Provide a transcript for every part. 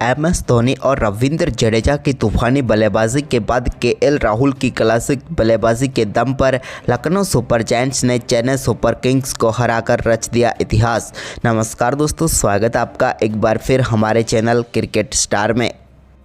MS Dhoni और रविंद्र जडेजा की तूफानी बल्लेबाजी के बाद KL राहुल की क्लासिक बल्लेबाजी के दम पर लखनऊ सुपर जायंट्स ने चेन्नई सुपर किंग्स को हराकर रच दिया इतिहास। नमस्कार दोस्तों, स्वागत है आपका एक बार फिर हमारे चैनल क्रिकेट स्टार में।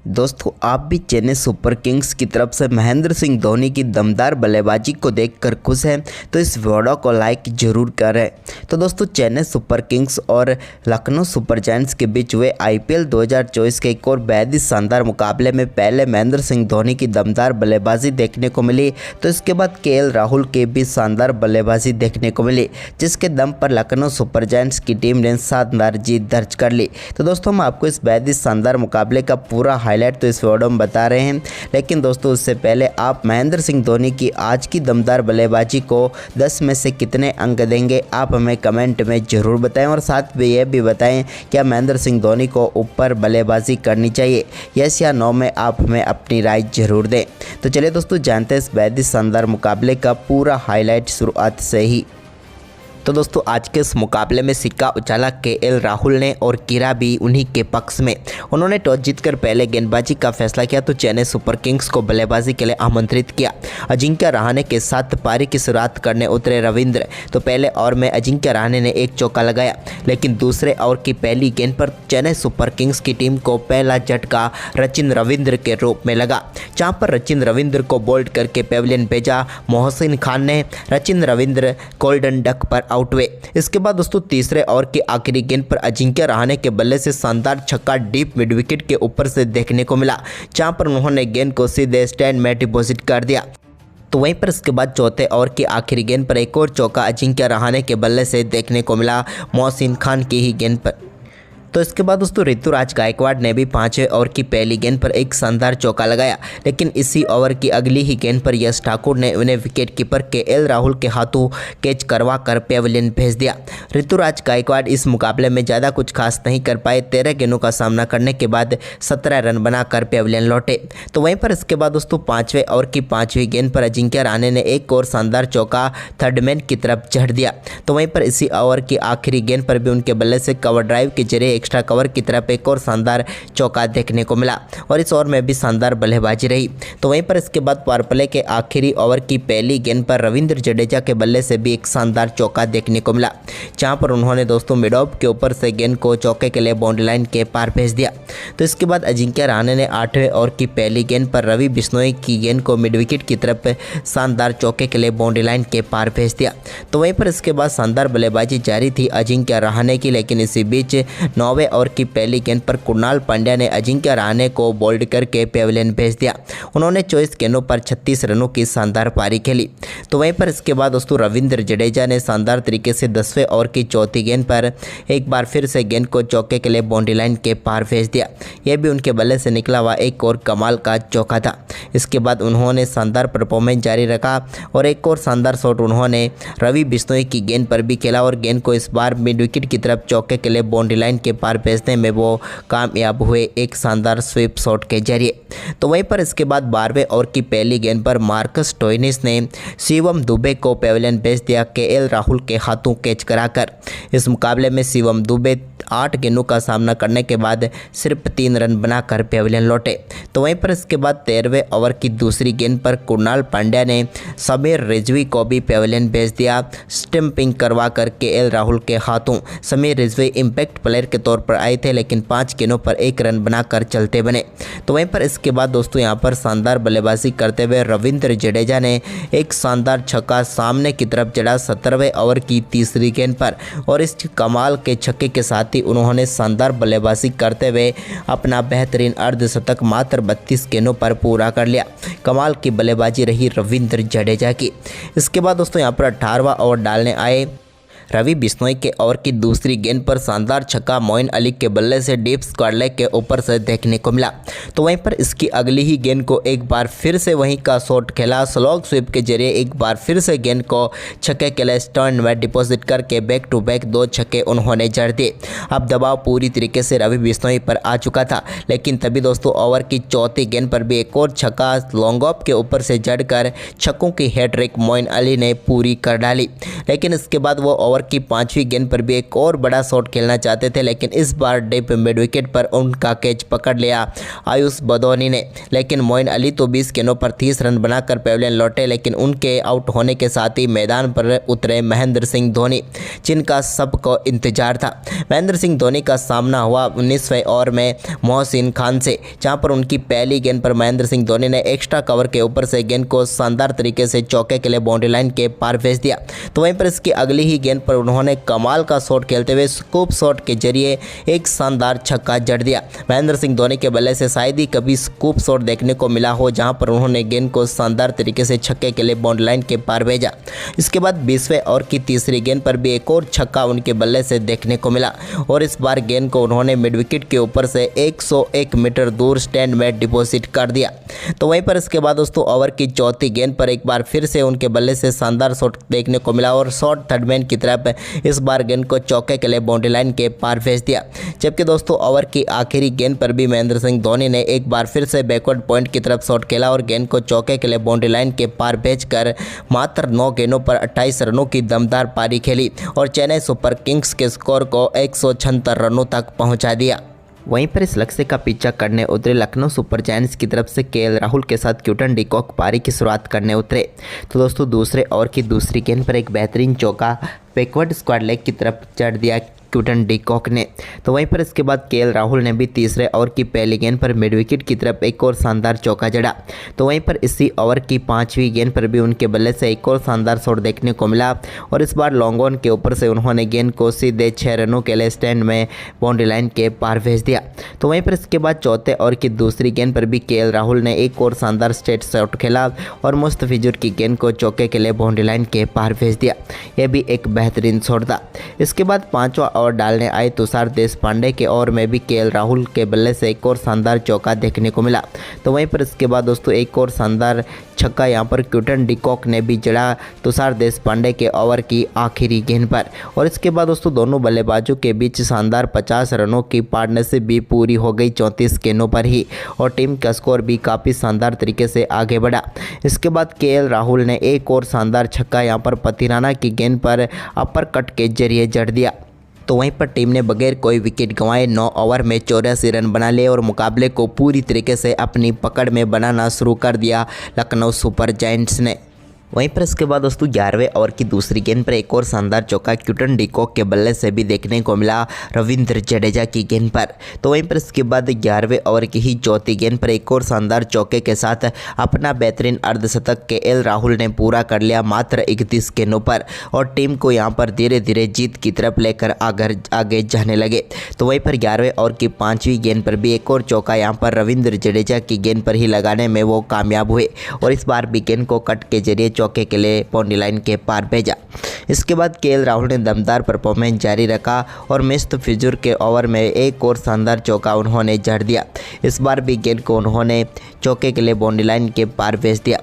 दोस्तों, आप भी चेन्नई सुपर किंग्स की तरफ से महेंद्र सिंह धोनी की दमदार बल्लेबाजी को देखकर खुश हैं तो इस वीडियो को लाइक जरूर करें। तो दोस्तों, चेन्नई सुपर किंग्स और लखनऊ सुपर जायंट्स के बीच हुए IPL 2024 के एक और बेहद ही शानदार मुकाबले में पहले महेंद्र सिंह धोनी की दमदार बल्लेबाजी देखने को मिली, तो इसके बाद KL राहुल के भी शानदार बल्लेबाजी देखने को मिली, जिसके दम पर लखनऊ सुपर जायंट्स की टीम ने शानदार जीत दर्ज कर ली। तो दोस्तों, हम आपको इस बेहद ही शानदार मुकाबले का पूरा हाईलाइट तो इस वीडियो में बता रहे हैं, लेकिन दोस्तों उससे पहले आप महेंद्र सिंह धोनी की आज की दमदार बल्लेबाजी को 10 में से कितने अंक देंगे आप हमें कमेंट में ज़रूर बताएं, और साथ में यह भी बताएं क्या महेंद्र सिंह धोनी को ऊपर बल्लेबाजी करनी चाहिए, यस या नो में आप हमें अपनी राय जरूर दें। तो चलिए दोस्तों, जानते हैं इस बेहद ही शानदार मुकाबले का पूरा हाईलाइट शुरुआत से ही। तो दोस्तों, आज के इस मुकाबले में सिक्का उछाला KL राहुल ने और कीरा भी उन्हीं के पक्ष में। उन्होंने टॉस जीतकर पहले गेंदबाजी का फैसला किया तो चेन्नई सुपर किंग्स को बल्लेबाजी के लिए आमंत्रित किया। अजिंक्य रहाणे के साथ पारी की शुरुआत करने उतरे रविंद्र। तो पहले ओवर में अजिंक्य रहाणे ने एक चौका लगाया, लेकिन दूसरे ओवर की पहली गेंद पर चेन्नई सुपर किंग्स की टीम को पहला झटका रचिन रविंद्र के रूप में लगा, जहाँ पर रचिन रविंद्र को बोल्ड करके पेविलियन भेजा। मोहसिन खान ने रचिन रविंद्र गोल्डन डक पर आउट हुए। इसके बाद दोस्तों, तीसरे ओवर की आखिरी गेंद पर अजिंक्य रहाणे के बल्ले से शानदार छक्का डीप मिड विकेट के ऊपर से देखने को मिला, जहां पर उन्होंने गेंद को सीधे स्टैंड में डिपॉजिट कर दिया। तो वहीं पर इसके बाद चौथे ओवर की आखिरी गेंद पर एक और चौका अजिंक्य रहाणे के बल्ले से देखने को मिला, मोहसिन खान की ही गेंद पर। तो इसके बाद दोस्तों, ऋतुराज गायकवाड़ ने भी 5वें ओवर की पहली गेंद पर एक शानदार चौका लगाया, लेकिन इसी ओवर की अगली ही गेंद पर यश ठाकुर ने उन्हें विकेट कीपर KL राहुल के हाथों कैच करवा कर पेविलियन भेज दिया। ऋतुराज गायकवाड़ इस मुकाबले में ज़्यादा कुछ खास नहीं कर पाए। 13 गेंदों का सामना करने के बाद 17 रन बनाकर पेविलियन लौटे। तो वहीं पर इसके बाद दोस्तों, 5वें ओवर की 5वीं गेंद पर अजिंक्य रहाणे ने एक और शानदार चौका थर्ड मैन की तरफ जड़ दिया। तो वहीं पर इसी ओवर की आखिरी गेंद पर भी उनके बल्ले से कवर ड्राइव के जरिए एक्स्ट्रा कवर की तरफ एक और शानदार चौका देखने को मिला, और इस ओवर में भी शानदार बल्लेबाजी रही। तो वहीं पर इसके बाद पावर प्ले के आखिरी ओवर की पहली गेंद पर रविंद्र जडेजा के बल्ले से भी एक शानदार चौका देखने को मिला, जहां पर उन्होंने दोस्तों मिड ऑफ के ऊपर से गेंद को चौके के लिए बाउंड्री लाइन के पार भेज दिया। तो इसके बाद अजिंक्य रहाणे ने 8वें ओवर की पहली गेंद पर रवि बिश्नोई की गेंद को मिड विकेट की तरफ शानदार चौके के लिए बाउंड्री लाइन के पार भेज दिया। तो वहीं पर इसके बाद शानदार बल्लेबाजी जारी थी अजिंक्य रहाणे की, लेकिन इसी बीच 9वें ओवर की पहली गेंद पर कुणाल पांड्या ने अजिंक्य रहाणे को बोल्ड करके पेविलियन भेज दिया। उन्होंने 24 गेंदों पर 36 रनों की शानदार पारी खेली। तो वहीं पर इसके बाद दोस्तों, रविंद्र जडेजा ने शानदार तरीके से 10वें ओवर की चौथी गेंद पर एक बार फिर से गेंद को चौके के लिए बाउंड्री लाइन के पार भेज दिया। यह भी उनके बल्ले से निकला हुआ एक और कमाल का चौका था। इसके बाद उन्होंने शानदार परफॉर्मेंस जारी रखा और एक और शानदार शॉट उन्होंने रवि बिश्नोई की गेंद पर भी खेला, और गेंद को इस बार मिड विकेट की तरफ चौके के लिए बाउंड्री लाइन के पार भेजने में वो कामयाब हुए एक शानदार स्वीप शॉट के जरिए। तो वहीं पर इसके बाद 12वें ओवर की पहली गेंद पर मार्कस स्टोइनिस ने शिवम दुबे को पेविलियन भेज दिया KL राहुल के हाथों कैच कराकर। इस मुकाबले में शिवम दुबे 8 गेंदों का सामना करने के बाद सिर्फ 3 रन बनाकर पेविलियन लौटे। तो वहीं पर इसके बाद 13वें ओवर की दूसरी गेंद पर कुणाल पांड्या ने समीर रिजवी को भी पेविलियन भेज दिया, स्टंपिंग करवा कर KL राहुल के हाथों। समीर रिजवी इम्पैक्ट प्लेयर के तौर पर आए थे, लेकिन 5 गेंदों पर 1 रन बनाकर चलते बने। तो वहीं पर इसके बाद दोस्तों, यहाँ पर शानदार बल्लेबाजी करते हुए रविंद्र जडेजा ने एक शानदार छक्का सामने की तरफ जड़ा 17वें ओवर की तीसरी गेंद पर, और इस कमाल के छक्के के साथ ही उन्होंने शानदार बल्लेबाजी करते हुए अपना बेहतरीन अर्धशतक मात्र 32 गेंदों पर पूरा कर लिया। कमाल की बल्लेबाजी रही रविंद्र जडेजा की। इसके बाद दोस्तों, यहाँ पर 18वां ओवर डालने आए रवि बिश्नोई के ओवर की दूसरी गेंद पर शानदार छक्का मोइन अली के बल्ले से डीप स्क्वायर लेग के ऊपर से देखने को मिला। तो वहीं पर इसकी अगली ही गेंद को एक बार फिर से वहीं का शॉट खेला, स्लॉग स्वीप के जरिए एक बार फिर से गेंद को छक्के के लिए स्टैंड में डिपॉजिट करके बैक टू बैक 2 छक्के उन्होंने जड़ दिए। अब दबाव पूरी तरीके से रवि बिश्नोई पर आ चुका था, लेकिन तभी दोस्तों ओवर की चौथी गेंद पर भी एक और छक्का लॉन्ग ऑफ के ऊपर से जड़कर छक्कों की हैट्रिक मोइन अली ने पूरी कर डाली। लेकिन इसके बाद वो ओवर ओवर की 5वीं गेंद पर भी एक और बड़ा शॉट खेलना चाहते थे, लेकिन इस बार डीप मिड विकेट पर उनका कैच पकड़ लिया आयुष बदौनी ने। लेकिन मोइन अली तो 20 गेंदों पर 30 रन बनाकर पवेलियन लौटे, लेकिन उनके आउट होने के साथ ही मैदान पर उतरे महेंद्र सिंह धोनी, जिनका सबको इंतजार था। महेंद्र सिंह धोनी का सामना हुआ 19वें ओवर में मोहसिन खान से, जहां पर उनकी पहली गेंद पर महेंद्र सिंह धोनी ने एक्स्ट्रा कवर के ऊपर से गेंद को शानदार तरीके से चौके के लिए बाउंड्री लाइन के पार भेज दिया। तो वहीं पर इसकी अगली ही गेंद पर उन्होंने कमाल का शॉट खेलते हुए स्कूप शॉट के जरिए एक शानदार छक्का जड़ दिया। महेंद्र सिंह धोनी के बल्ले से शायद ही कभी स्कूप शॉट देखने को मिला हो, जहां पर उन्होंने गेंद को शानदार तरीके से छक्के के लिए बाउंड्री लाइन के पार भेजा। इसके बाद 20वें ओवर की तीसरी गेंद पर भी एक और छक्का उनके बल्ले से देखने को मिला और इस बार गेंद को उन्होंने मिड विकेट के ऊपर से 101 मीटर दूर स्टैंड में डिपॉजिट कर दिया। तो वहीं पर इसके बाद दोस्तों ओवर की चौथी गेंद पर एक बार फिर से उनके बल्ले से शानदार शॉट देखने को मिला और शॉट थर्डमैन की तरफ इस बार गेंद को चौके के लिए बाउंड्री लाइन के पार भेज दिया। जबकि दोस्तों ओवर की आखिरी गेंद पर भी महेंद्र सिंह धोनी ने एक बार फिर से बैकवर्ड पॉइंट की तरफ शॉट खेला और गेंद को चौके के लिए बाउंड्री लाइन के पार भेजकर मात्र 9 गेंदों पर 28 रनों की दमदार पारी खेली और चेन्नई सुपर किंग्स के स्कोर को 176 रनों तक पहुंचा दिया। वहीं पर इस लक्ष्य का पीछा करने उतरे लखनऊ सुपर जायंट्स की तरफ से केएल राहुल के साथ क्विंटन डी कॉक पारी की शुरुआत करने उतरे। तो दोस्तों दूसरे ओवर की दूसरी गेंद पर एक बेहतरीन चौका बैकवर्ड स्क्वायर लेग की तरफ चढ़ दिया क्विंटन डी कॉक ने। तो वहीं पर इसके बाद केएल राहुल ने भी तीसरे ओवर की पहली गेंद पर मिड विकेट की तरफ एक और शानदार चौका जड़ा। तो वहीं पर इसी ओवर की 5वीं गेंद पर भी उनके बल्ले से एक और शानदार शॉट देखने को मिला और इस बार लॉन्ग ऑन के ऊपर से उन्होंने गेंद को सीधे 6 रनों के लिए स्टैंड में बाउंड्री लाइन के पार भेज दिया। तो वहीं पर इसके बाद चौथे ओवर की दूसरी गेंद पर भी केएल राहुल ने एक और शानदार स्ट्रेट शॉट खेला और मुस्तफिजुर की गेंद को चौके के लिए बाउंड्री लाइन के पार भेज दिया। यह भी एक बेहतरीन शॉट था। इसके बाद 5वां ओवर डालने आए तुषार देशपांडे के ओवर में भी केएल राहुल के बल्ले से एक और शानदार चौका देखने को मिला। तो वहीं पर इसके बाद दोस्तों एक और शानदार छक्का यहां पर क्विंटन डी कॉक ने भी जड़ा तुषार देशपांडे के ओवर की आखिरी गेंद पर और इसके बाद दोस्तों दोनों बल्लेबाजों के बीच शानदार 50 रनों की पार्टनरशिप भी पूरी हो गई 34 गेंदों पर ही और टीम का स्कोर भी काफ़ी शानदार तरीके से आगे बढ़ा। इसके बाद केएल राहुल ने एक और शानदार छक्का यहां पर पथिराना की गेंद पर अपर कट के जरिए जड़ दिया। तो वहीं पर टीम ने बगैर कोई विकेट गंवाए 9 ओवर में 84 रन बना लिए और मुकाबले को पूरी तरीके से अपनी पकड़ में बनाना शुरू कर दिया लखनऊ सुपर जायंट्स ने। वहीं पर इसके बाद दोस्तों 11वें ओवर की दूसरी गेंद पर एक और शानदार चौका क्विंटन डी कॉक के बल्ले से भी देखने को मिला रविंद्र जडेजा की गेंद पर। तो वहीं पर इसके बाद 11वें ओवर की ही चौथी गेंद पर एक और शानदार चौके के साथ अपना बेहतरीन अर्धशतक केएल राहुल ने पूरा कर लिया मात्र 31 गेंदों पर और टीम को यहां पर धीरे धीरे जीत की तरफ लेकर आगे जाने लगे। तो वहीं पर 11वें ओवर की 5वीं गेंद पर भी एक और चौका यहां पर रविंद्र जडेजा की गेंद पर ही लगाने में वो कामयाब हुए और इस बार भी गेंद को कट के जरिए चौके के लिए बाउंड्री लाइन के पार भेजा। इसके बाद केएल राहुल ने दमदार परफॉर्मेंस जारी रखा और मुस्तफिजुर के ओवर में एक और शानदार चौका उन्होंने जड़ दिया। इस बार भी गेंद को उन्होंने चौके के लिए बाउंड्री लाइन के पार भेज दिया।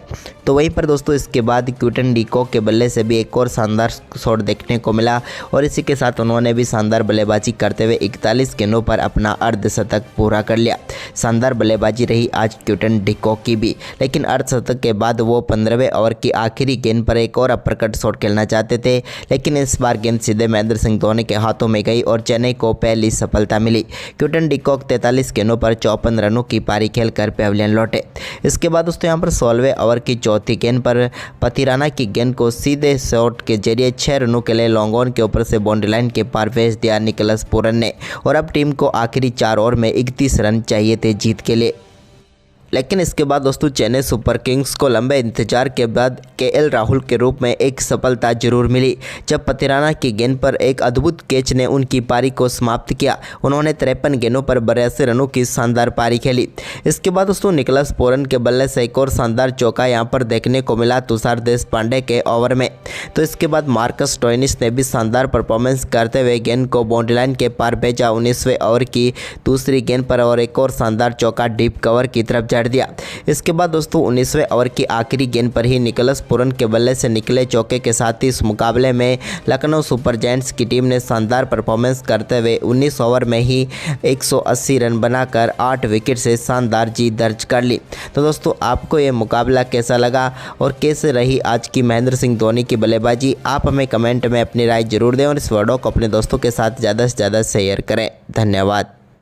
तो वहीं पर दोस्तों इसके बाद क्विंटन डी कॉक के बल्ले से भी एक और शानदार शॉट देखने को मिला और इसी के साथ उन्होंने भी शानदार बल्लेबाजी करते हुए 41 गेंदों पर अपना अर्धशतक पूरा कर लिया। शानदार बल्लेबाजी रही आज क्विंटन डी कॉक की भी, लेकिन अर्धशतक के बाद वो 15वें ओवर की आखिरी गेंद पर एक और अपर कट शॉट खेलना चाहते थे, लेकिन इस बार गेंद सीधे महेंद्र सिंह धोनी के हाथों में गई और चेन्नई को पहली सफलता मिली। क्विंटन डी कॉक 43 गेंदों पर 54 रनों की पारी खेलकर पवेलियन लौटे। इसके बाद दोस्तों यहाँ पर 16वें ओवर की चौथी गेंद पर पथिराना की गेंद को सीधे शॉट के जरिए 6 रनों के लिए लॉन्ग ऑन के ऊपर से बाउंड्री लाइन के पार भेज दिया निकोलस पूरन ने और अब टीम को आखिरी 4 ओवर में 31 रन चाहिए थे जीत के लिए। लेकिन इसके बाद दोस्तों चेन्नई सुपर किंग्स को लंबे इंतजार के बाद केएल राहुल के रूप में एक सफलता जरूर मिली जब पथिराना की गेंद पर एक अद्भुत कैच ने उनकी पारी को समाप्त किया। उन्होंने 53 गेंदों पर 82 रनों की शानदार पारी खेली। इसके बाद दोस्तों निकोलस पूरन के बल्ले से एक और शानदार चौका यहां पर देखने को मिला तुषार देशपांडे के ओवर में। तो इसके बाद मार्कस स्टोइनिस ने भी शानदार परफॉर्मेंस करते हुए गेंद को बाउंड्री लाइन के पार भेजा 19वें ओवर की दूसरी गेंद पर और एक और शानदार चौका डीप कवर की तरफ जड़ दिया। इसके बाद दोस्तों 19वें ओवर की आखिरी गेंद पर ही निकोलस पूरन के बल्ले से निकले चौके के साथ ही इस मुकाबले में लखनऊ सुपर जायंट्स की टीम ने शानदार परफॉर्मेंस करते हुए 19 ओवर में ही 180 रन बनाकर 8 विकेट से शानदार जीत दर्ज कर ली। तो दोस्तों आपको ये मुकाबला कैसा लगा और कैसे रही आज की महेंद्र सिंह धोनी की बल्लेबाजी, आप हमें कमेंट में अपनी राय जरूर दें और इस वीडियो को अपने दोस्तों के साथ ज़्यादा से ज़्यादा शेयर करें। धन्यवाद।